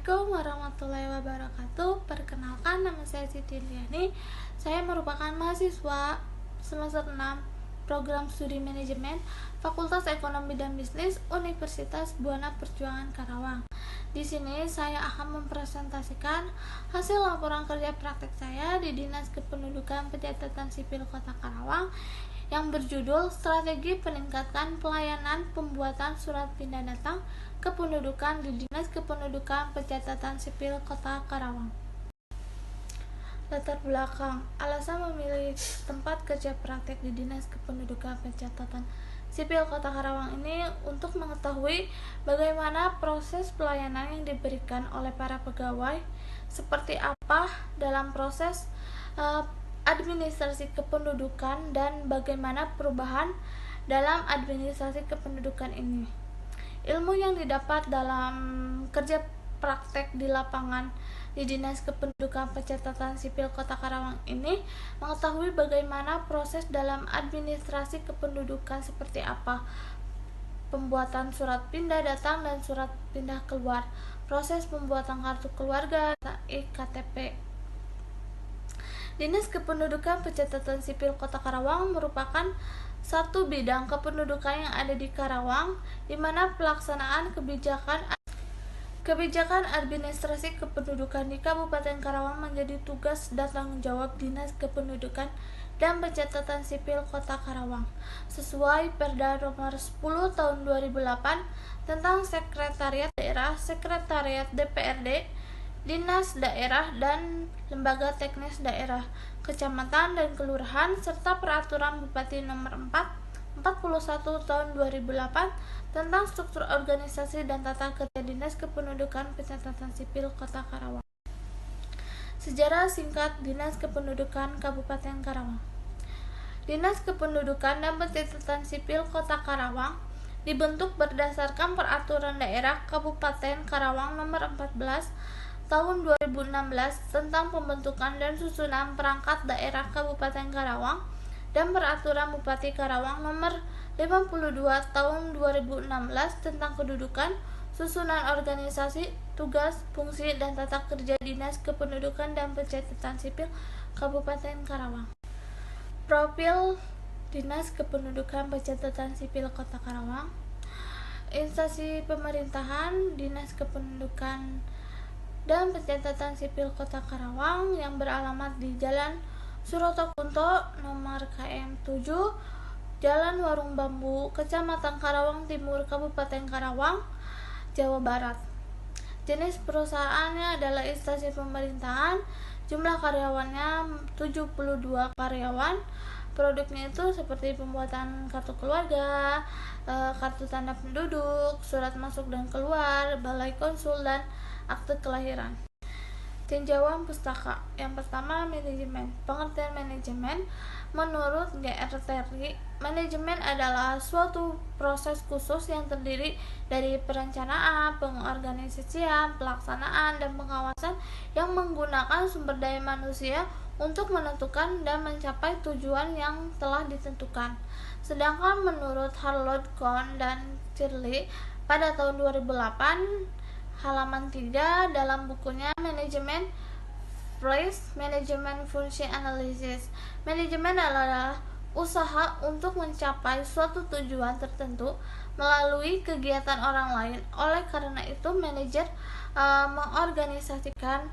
Assalamualaikum warahmatullahi wabarakatuh. Perkenalkan, nama saya Siti Liani. Saya merupakan mahasiswa semester 6 Program Studi Manajemen Fakultas Ekonomi dan Bisnis Universitas Buana Perjuangan Karawang. Di sini saya akan mempresentasikan hasil laporan kerja praktek saya di Dinas Kependudukan Pencatatan Sipil Kota Karawang yang berjudul Strategi Peningkatan Pelayanan Pembuatan Surat Pindah Datang Kependudukan di Dinas Kependudukan Pencatatan Sipil Kota Karawang. Latar belakang alasan memilih tempat kerja praktek di Dinas Kependudukan Pencatatan Sipil Kota Karawang ini untuk mengetahui bagaimana proses pelayanan yang diberikan oleh para pegawai, seperti apa dalam proses administrasi kependudukan dan bagaimana perubahan dalam administrasi kependudukan ini. Ilmu yang didapat dalam kerja praktek di lapangan di Dinas Kependudukan Pencatatan Sipil Kota Karawang ini mengetahui bagaimana proses dalam administrasi kependudukan, seperti apa pembuatan surat pindah datang dan surat pindah keluar, proses pembuatan kartu keluarga, IKTP. Dinas Kependudukan Pencatatan Sipil Kota Karawang merupakan satu bidang kependudukan yang ada di Karawang, di mana pelaksanaan kebijakan administrasi kependudukan di Kabupaten Karawang menjadi tugas dan tanggung jawab Dinas Kependudukan dan Pencatatan Sipil Kota Karawang, sesuai Perda Nomor 10 Tahun 2008 tentang Sekretariat Daerah, Sekretariat DPRD, Dinas Daerah dan Lembaga Teknis Daerah, Kecamatan dan Kelurahan, serta Peraturan Bupati Nomor 41 Tahun 2008 tentang struktur organisasi dan tata kerja Dinas Kependudukan Pencatatan Sipil Kota Karawang. Sejarah singkat Dinas Kependudukan Kabupaten Karawang. Dinas Kependudukan dan Pencatatan Sipil Kota Karawang dibentuk berdasarkan Peraturan Daerah Kabupaten Karawang Nomor 14 Tahun 2016 tentang pembentukan dan susunan perangkat daerah Kabupaten Karawang dan Peraturan Bupati Karawang Nomor 52 Tahun 2016 tentang kedudukan, susunan organisasi, tugas, fungsi, dan tata kerja Dinas Kependudukan dan Pencatatan Sipil Kabupaten Karawang. Profil Dinas Kependudukan Pencatatan Sipil Kota Karawang. Instansi pemerintahan Dinas Kependudukan dan Pencatatan Sipil Kota Karawang yang beralamat di Jalan Suroto Kunto nomor KM 7, Jalan Warung Bambu, Kecamatan Karawang Timur, Kabupaten Karawang, Jawa Barat. Jenis perusahaannya adalah instansi pemerintahan, jumlah karyawannya 72 karyawan. Produknya itu seperti pembuatan kartu keluarga, kartu tanda penduduk, surat masuk dan keluar, balai konsul, dan akte kelahiran. Tinjauan pustaka. Yang pertama, manajemen. Pengertian manajemen menurut G.R. Terry, manajemen adalah suatu proses khusus yang terdiri dari perencanaan, pengorganisasian, pelaksanaan, dan pengawasan yang menggunakan sumber daya manusia untuk menentukan dan mencapai tujuan yang telah ditentukan. Sedangkan menurut Harlow, Kohn, dan Shirley pada tahun 2008 halaman 3 dalam bukunya Manajemen Place Management Function Analysis. Manajemen adalah usaha untuk mencapai suatu tujuan tertentu melalui kegiatan orang lain. Oleh karena itu, manajer mengorganisasikan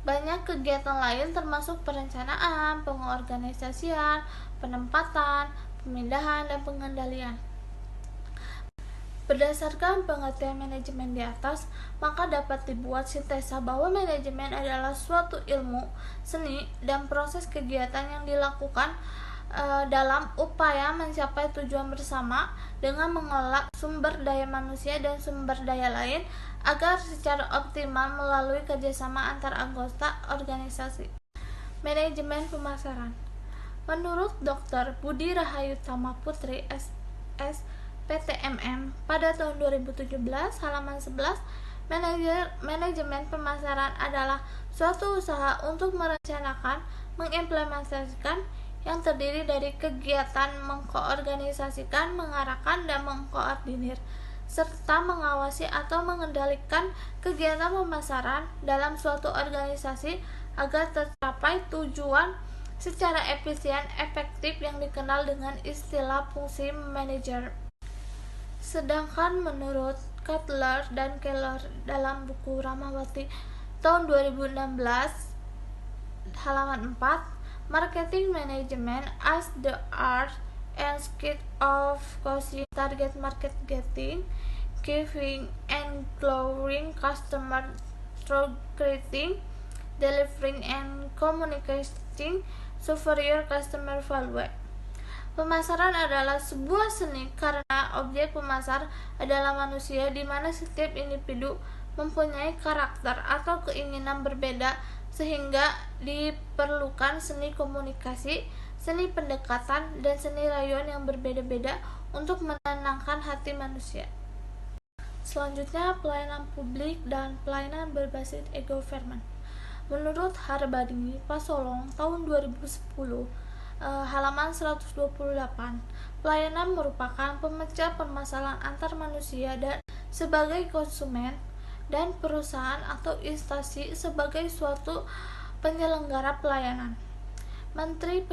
banyak kegiatan lain termasuk perencanaan, pengorganisasian, penempatan, pemindahan, dan pengendalian. Berdasarkan pengertian manajemen di atas, maka dapat dibuat sintesa bahwa manajemen adalah suatu ilmu, seni, dan proses kegiatan yang dilakukan dalam upaya mencapai tujuan bersama dengan mengelola sumber daya manusia dan sumber daya lain agar secara optimal melalui kerjasama antar anggota organisasi. Manajemen pemasaran. Menurut Dr. Budi Rahayu Tama Putri, SS PTMM pada tahun 2017 halaman 11, manajemen pemasaran adalah suatu usaha untuk merencanakan, mengimplementasikan yang terdiri dari kegiatan mengkoorganisasikan, mengarahkan, dan mengkoordinir serta mengawasi atau mengendalikan kegiatan pemasaran dalam suatu organisasi agar tercapai tujuan secara efisien efektif yang dikenal dengan istilah fungsi manajer. Sedangkan menurut Cutler dan Keller dalam buku Ramawati tahun 2016 halaman 4, Marketing Management as the Art and Skill of Causing Target Market Getting, Giving and Growing Customer through Creating, Delivering and Communicating Superior Customer Value. Pemasaran adalah sebuah seni karena objek pemasar adalah manusia, di mana setiap individu mempunyai karakter atau keinginan berbeda, sehingga diperlukan seni komunikasi, seni pendekatan, dan seni rayuan yang berbeda-beda untuk menenangkan hati manusia. Selanjutnya, pelayanan publik dan pelayanan berbasis e-government. Menurut Harbadi Pasolong tahun 2010 halaman 128, pelayanan merupakan pemecah permasalahan antar manusia dan sebagai konsumen dan perusahaan atau instansi sebagai suatu penyelenggara pelayanan. Menteri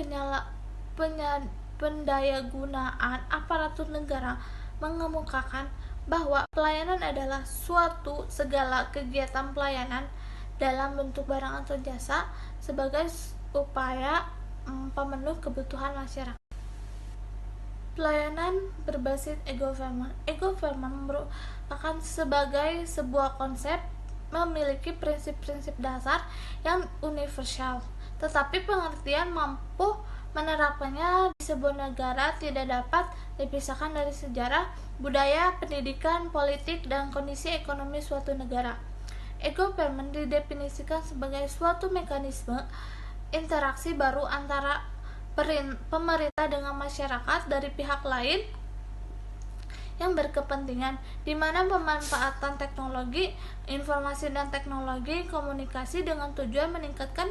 Pendayagunaan Aparatur Negara mengemukakan bahwa pelayanan adalah suatu segala kegiatan pelayanan dalam bentuk barang atau jasa sebagai upaya pemenuh kebutuhan masyarakat. Pelayanan berbasis e-government. E-government merupakan sebagai sebuah konsep memiliki prinsip-prinsip dasar yang universal, tetapi pengertian mampu menerapkannya di sebuah negara tidak dapat dipisahkan dari sejarah, budaya, pendidikan, politik, dan kondisi ekonomi suatu negara. E-government didefinisikan sebagai suatu mekanisme interaksi baru antara pemerintah dengan masyarakat dari pihak lain yang berkepentingan, di mana pemanfaatan teknologi, informasi dan teknologi komunikasi dengan tujuan meningkatkan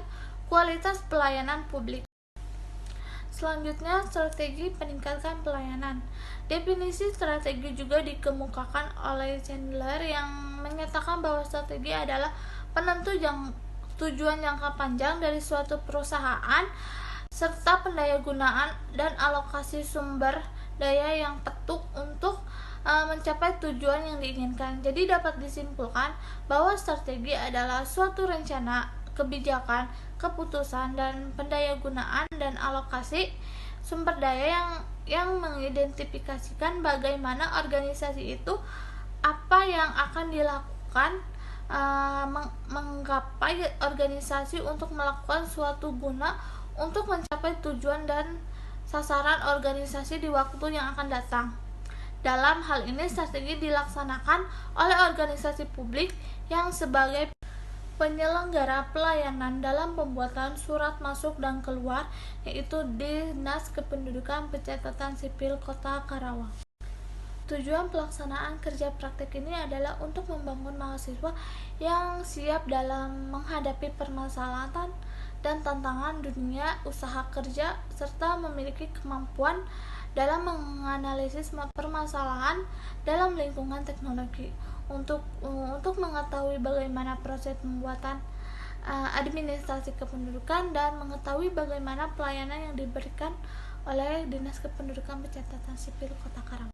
kualitas pelayanan publik. Selanjutnya, strategi peningkatan pelayanan. Definisi strategi juga dikemukakan oleh Chandler yang menyatakan bahwa strategi adalah penentu tujuan jangka panjang dari suatu perusahaan serta pendayagunaan dan alokasi sumber daya yang tepat untuk mencapai tujuan yang diinginkan. Jadi dapat disimpulkan bahwa strategi adalah suatu rencana, kebijakan, keputusan, dan pendayagunaan dan alokasi sumber daya yang mengidentifikasikan bagaimana organisasi itu apa yang akan dilakukan menggapai organisasi untuk melakukan suatu guna untuk mencapai tujuan dan sasaran organisasi di waktu yang akan datang. Dalam hal ini, strategi dilaksanakan oleh organisasi publik yang sebagai penyelenggara pelayanan dalam pembuatan surat masuk dan keluar, yaitu Dinas Kependudukan Pencatatan Sipil Kota Karawang. Tujuan pelaksanaan kerja praktek ini adalah untuk membangun mahasiswa yang siap dalam menghadapi permasalahan dan tantangan dunia usaha kerja, serta memiliki kemampuan dalam menganalisis permasalahan dalam lingkungan teknologi untuk mengetahui bagaimana proses pembuatan administrasi kependudukan dan mengetahui bagaimana pelayanan yang diberikan oleh Dinas Kependudukan Pencatatan Sipil Kota Karawang.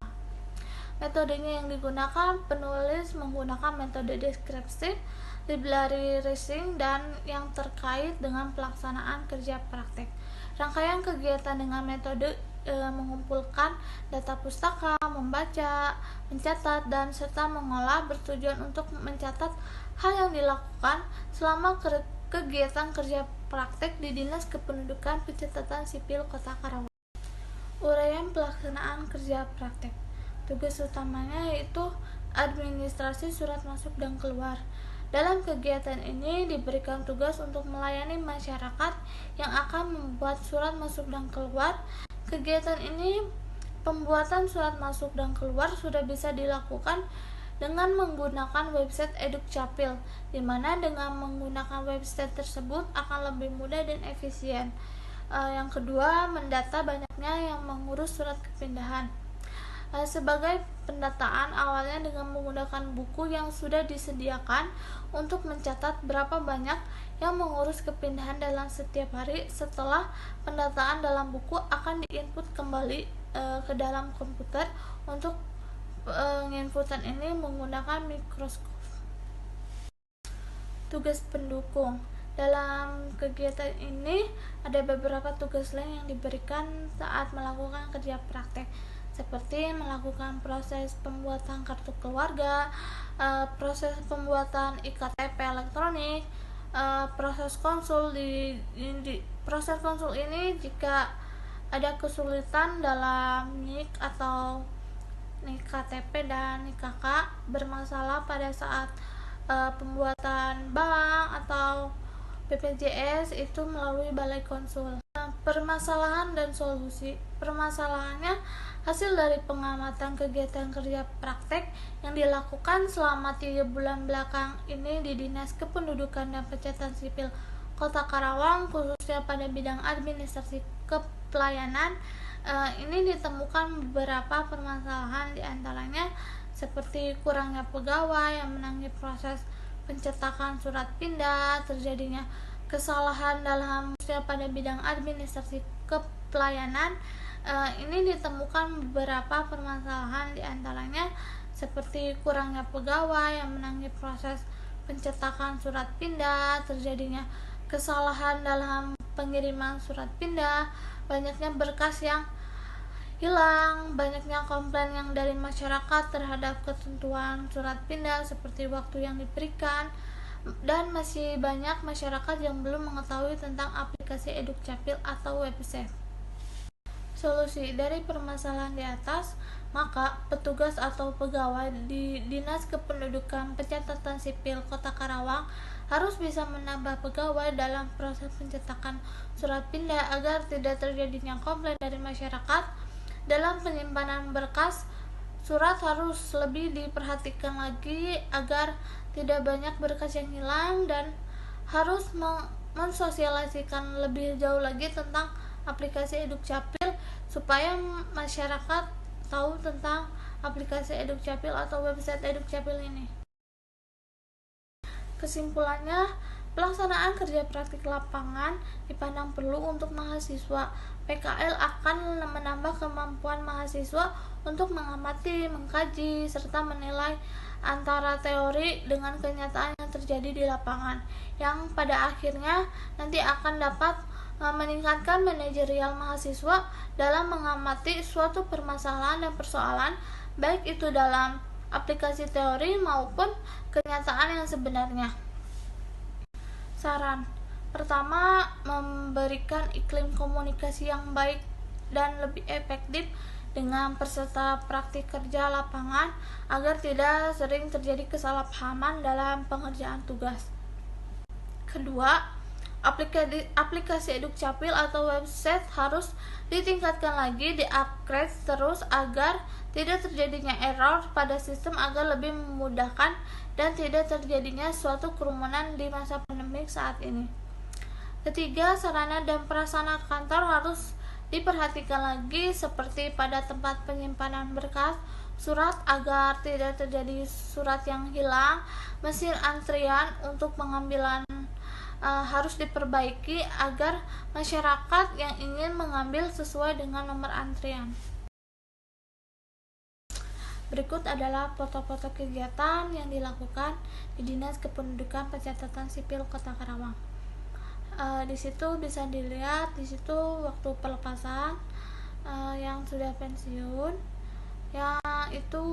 Metodenya yang digunakan, penulis menggunakan metode deskripsi, library reading, dan yang terkait dengan pelaksanaan kerja praktek. Rangkaian kegiatan dengan metode mengumpulkan data pustaka, membaca, mencatat, dan serta mengolah bertujuan untuk mencatat hal yang dilakukan selama kegiatan kerja praktek di Dinas Kependudukan Pencatatan Sipil Kota Karawang. Uraian pelaksanaan kerja praktek. Tugas utamanya yaitu administrasi surat masuk dan keluar. Dalam kegiatan ini diberikan tugas untuk melayani masyarakat yang akan membuat surat masuk dan keluar. Kegiatan ini, pembuatan surat masuk dan keluar, sudah bisa dilakukan dengan menggunakan website Edukcapil, di mana dengan menggunakan website tersebut akan lebih mudah dan efisien. Yang kedua, mendata banyaknya yang mengurus surat kepindahan. Sebagai pendataan awalnya dengan menggunakan buku yang sudah disediakan untuk mencatat berapa banyak yang mengurus kepindahan dalam setiap hari. Setelah pendataan dalam buku akan diinput kembali ke dalam komputer. Untuk penginputan ini menggunakan mikroskop. Tugas pendukung. Dalam kegiatan ini ada beberapa tugas lain yang diberikan saat melakukan kerja praktek, seperti melakukan proses pembuatan kartu keluarga, proses pembuatan iktp elektronik, proses konsul. Proses konsul ini jika ada kesulitan dalam NIK atau NIK KTP dan NIK KK bermasalah pada saat pembuatan bank atau BPJS itu melalui balai konsul. Permasalahan dan solusi. Permasalahannya hasil dari pengamatan kegiatan kerja praktek yang dilakukan selama 3 bulan belakang ini di Dinas Kependudukan dan Pencatatan Sipil Kota Karawang, khususnya pada bidang administrasi kepelayanan. Ini ditemukan beberapa permasalahan, diantaranya seperti kurangnya pegawai yang menangani proses pencetakan surat pindah, terjadinya kesalahan dalam pada bidang administrasi kepelayanan. Ini ditemukan beberapa permasalahan, diantaranya seperti kurangnya pegawai yang menangani proses pencetakan surat pindah, terjadinya kesalahan dalam pengiriman surat pindah, banyaknya berkas yang hilang, banyaknya komplain yang dari masyarakat terhadap ketentuan surat pindah seperti waktu yang diberikan, dan masih banyak masyarakat yang belum mengetahui tentang aplikasi Edukcapil atau website. Solusi dari permasalahan di atas, maka petugas atau pegawai di Dinas Kependudukan Pencatatan Sipil Kota Karawang harus bisa menambah pegawai dalam proses pencetakan surat pindah agar tidak terjadinya komplain dari masyarakat. Dalam penyimpanan berkas surat harus lebih diperhatikan lagi agar tidak banyak berkas yang hilang, dan harus mensosialisasikan lebih jauh lagi tentang aplikasi Edukcapil supaya masyarakat tahu tentang aplikasi Edukcapil atau website Edukcapil ini. Kesimpulannya, pelaksanaan kerja praktik lapangan dipandang perlu untuk mahasiswa. PKL akan menambah kemampuan mahasiswa untuk mengamati, mengkaji, serta menilai antara teori dengan kenyataan yang terjadi di lapangan, yang pada akhirnya nanti akan dapat meningkatkan manajerial mahasiswa dalam mengamati suatu permasalahan dan persoalan, baik itu dalam aplikasi teori maupun kenyataan yang sebenarnya. Saran pertama, memberikan iklim komunikasi yang baik dan lebih efektif dengan peserta praktik kerja lapangan agar tidak sering terjadi kesalahpahaman dalam pengerjaan tugas. Kedua, aplikasi Edukcapil atau website harus ditingkatkan lagi, di-upgrade terus agar tidak terjadinya error pada sistem agar lebih memudahkan dan tidak terjadinya suatu kerumunan di masa pandemik saat ini. Ketiga, sarana dan prasarana kantor harus diperhatikan lagi seperti pada tempat penyimpanan berkas surat agar tidak terjadi surat yang hilang. Mesin antrian untuk pengambilan harus diperbaiki agar masyarakat yang ingin mengambil sesuai dengan nomor antrian. Berikut adalah foto-foto kegiatan yang dilakukan di Dinas Kependudukan Pencatatan Sipil Kota Karawang. Di situ bisa dilihat di situ waktu pelepasan yang sudah pensiun, yang itu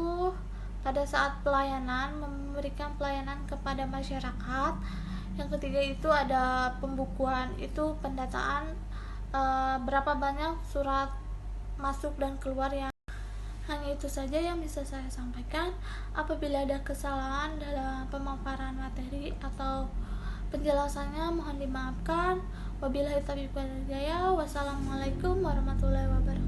pada saat pelayanan, memberikan pelayanan kepada masyarakat. Yang ketiga itu ada pembukuan, itu pendataan berapa banyak surat masuk dan keluar. Yang hanya itu saja yang bisa saya sampaikan. Apabila ada kesalahan dalam pemaparan materi atau penjelasannya mohon dimaafkan. Wabillahi taufiq wal hidayah. Wassalamualaikum warahmatullahi wabarakatuh.